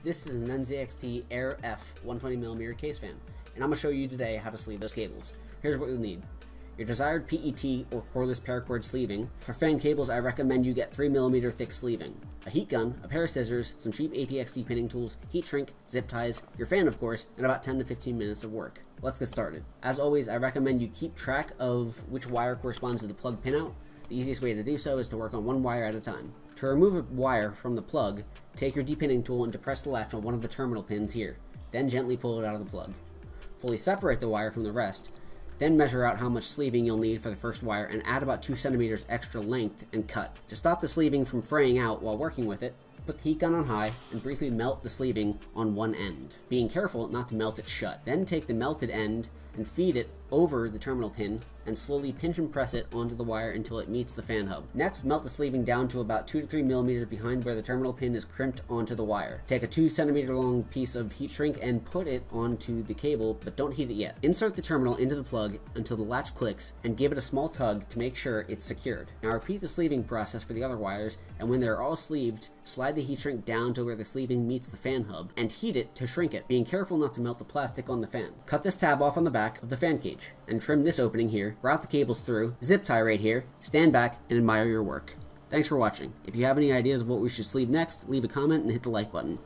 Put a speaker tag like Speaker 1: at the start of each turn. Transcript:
Speaker 1: This is an NZXT Air F 120mm case fan, and I'm going to show you today how to sleeve those cables. Here's what you'll need. Your desired PET or cordless paracord sleeving. For fan cables, I recommend you get 3mm thick sleeving. A heat gun, a pair of scissors, some cheap ATXT pinning tools, heat shrink, zip ties, your fan of course, and about 10 to 15 minutes of work. Let's get started. As always, I recommend you keep track of which wire corresponds to the plug pinout. The easiest way to do so is to work on one wire at a time. To remove a wire from the plug, take your depinning tool and depress the latch on one of the terminal pins here. Then gently pull it out of the plug. Fully separate the wire from the rest. Then measure out how much sleeving you'll need for the first wire and add about 2 cm extra length and cut. To stop the sleeving from fraying out while working with it, put the heat gun on high and briefly melt the sleeving on one end, being careful not to melt it shut. Then take the melted end and feed it over the terminal pin and slowly pinch and press it onto the wire until it meets the fan hub. Next, melt the sleeving down to about 2 to 3 millimeters behind where the terminal pin is crimped onto the wire. Take a 2 cm long piece of heat shrink and put it onto the cable, but don't heat it yet. Insert the terminal into the plug until the latch clicks and give it a small tug to make sure it's secured. Now repeat the sleeving process for the other wires, and when they're all sleeved, slide the heat shrink down to where the sleeving meets the fan hub and heat it to shrink it, being careful not to melt the plastic on the fan. Cut this tab off on the back of the fan cage and trim this opening here, route the cables through, zip tie right here, stand back and admire your work. Thanks for watching. If you have any ideas of what we should sleeve next, leave a comment and hit the like button.